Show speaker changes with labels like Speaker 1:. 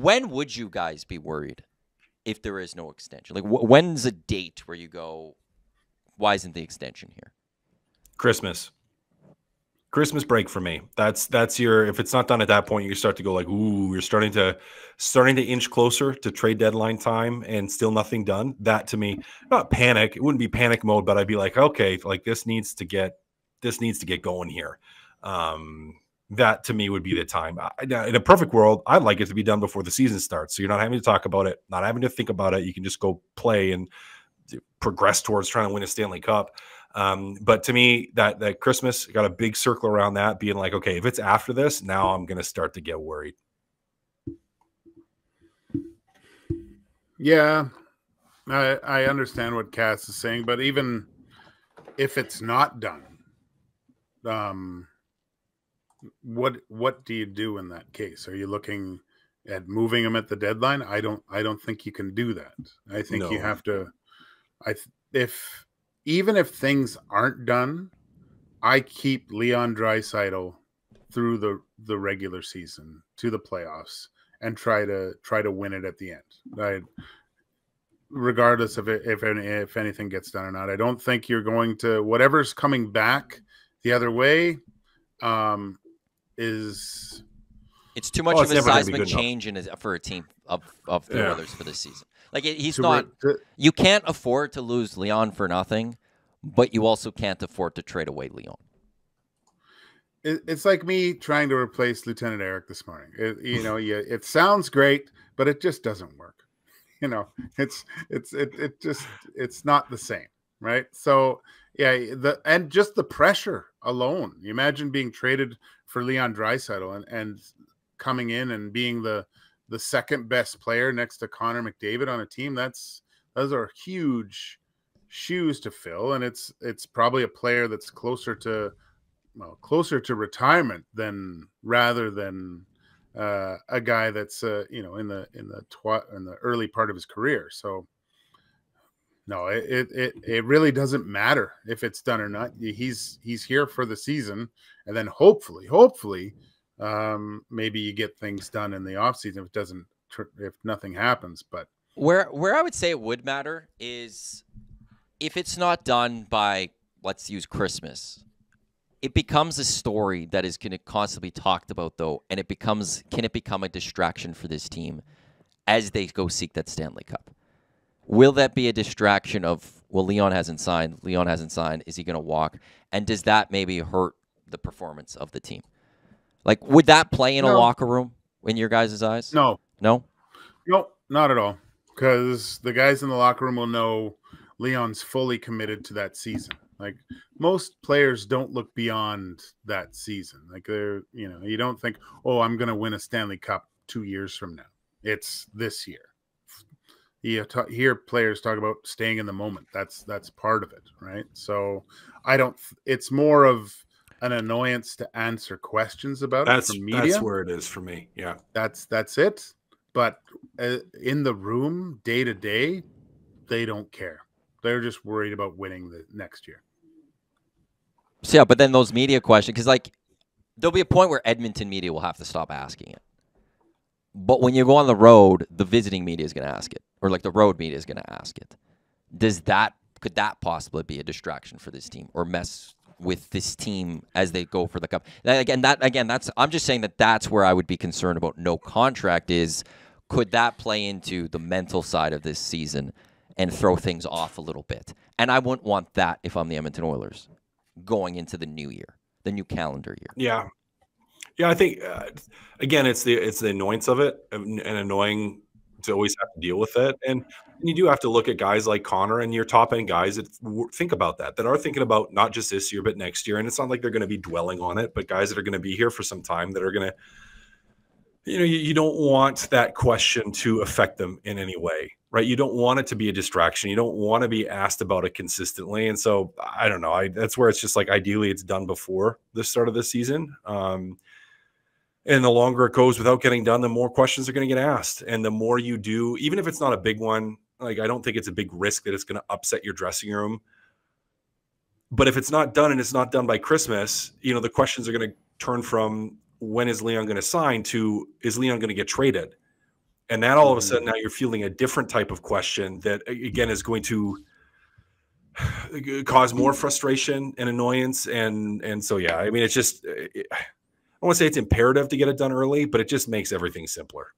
Speaker 1: when would you guys be worried if there is no extension? Like, when's a date where you go, why isn't the extension here?
Speaker 2: Christmas break for me. That's your, if it's not done at that point, you start to go like, ooh, you're starting to inch closer to trade deadline time and still nothing done. That to me, not panic. It wouldn't be panic mode, but I'd be like, okay, like this needs to get going here. That to me would be the time. In a perfect world, I'd like it to be done before the season starts. So you're not having to talk about it, not having to think about it. You can just go play and progress towards trying to win a Stanley Cup. But to me, that Christmas got a big circle around that, being like, okay, if it's after this, now I'm going to start to get worried.
Speaker 3: Yeah, I understand what Cass is saying, but even if it's not done, what do you do in that case? Are you looking at moving him at the deadline? I don't think you can do that. I think you have to. Even if things aren't done, I keep Leon Draisaitl through the regular season to the playoffs and try to win it at the end. Regardless of if anything gets done or not, I don't think you're going to, whatever's coming back the other way is.
Speaker 1: It's too much of a seismic change for a team of the Oilers for this season. Like, he's not. You can't afford to lose Leon for nothing, but you also can't afford to trade away Leon.
Speaker 3: It's like me trying to replace Lieutenant Eric this morning. It sounds great, but it just doesn't work. It's not the same, right? So yeah, and just the pressure alone. You imagine being traded for Leon Draisaitl and coming in and being the second best player next to Connor McDavid on a team. Those are huge shoes to fill, and it's probably a player that's closer to retirement rather than a guy that's in the early part of his career. So no, it really doesn't matter if it's done or not. He's here for the season, and then hopefully maybe you get things done in the offseason if nothing happens. But
Speaker 1: where I would say it would matter is if it's not done by, let's use Christmas, it becomes a story that is going to constantly be talked about, though, and can it become a distraction for this team as they go seek that Stanley Cup? Will that be a distraction of, well, Leon hasn't signed, is he going to walk? And does that maybe hurt the performance of the team? Like, would that play in a locker room in your guys' eyes?
Speaker 3: No,
Speaker 1: not
Speaker 3: at all. Because the guys in the locker room will know Leon's fully committed to that season. Like, most players don't look beyond that season. Like, you don't think, oh, I'm going to win a Stanley Cup 2 years from now. It's this year. You hear players talk about staying in the moment. That's part of it, right? So it's more of an annoyance to answer questions about it from media.
Speaker 2: That's where it is for me. Yeah.
Speaker 3: That's it. But in the room, day to day, they don't care. They're just worried about winning the next year.
Speaker 1: So, yeah, but then those media questions, because, like, there'll be a point where Edmonton media will have to stop asking it. But when you go on the road, the visiting media is going to ask it, or like the road media is going to ask it. Could that possibly be a distraction for this team, or mess with this team as they go for the cup? I'm just saying that's where I would be concerned about no contract is, could that play into the mental side of this season and throw things off a little bit? And I wouldn't want that if I'm the Edmonton Oilers going into the new year, the new calendar year.
Speaker 2: Yeah. Yeah, I think, again, it's the annoyance of it, and annoying to always have to deal with it. And you do have to look at guys like Connor and your top-end guys that think about that are thinking about not just this year, but next year. And it's not like they're going to be dwelling on it, but guys that are going to be here for some time that are going to, you don't want that question to affect them in any way, right? You don't want it to be a distraction. You don't want to be asked about it consistently. And so, I don't know. That's where it's just like, ideally it's done before the start of the season. And the longer it goes without getting done, the more questions are going to get asked. And the more you do, even if it's not a big one, like, I don't think it's a big risk that it's going to upset your dressing room. But if it's not done and it's not done by Christmas, the questions are going to turn from when is Leon going to sign to is Leon going to get traded? And then all of a sudden now you're fielding a different type of question that, again, is going to cause more frustration and annoyance. And so, yeah, I mean, it's just, I don't want to say it's imperative to get it done early, but it just makes everything simpler.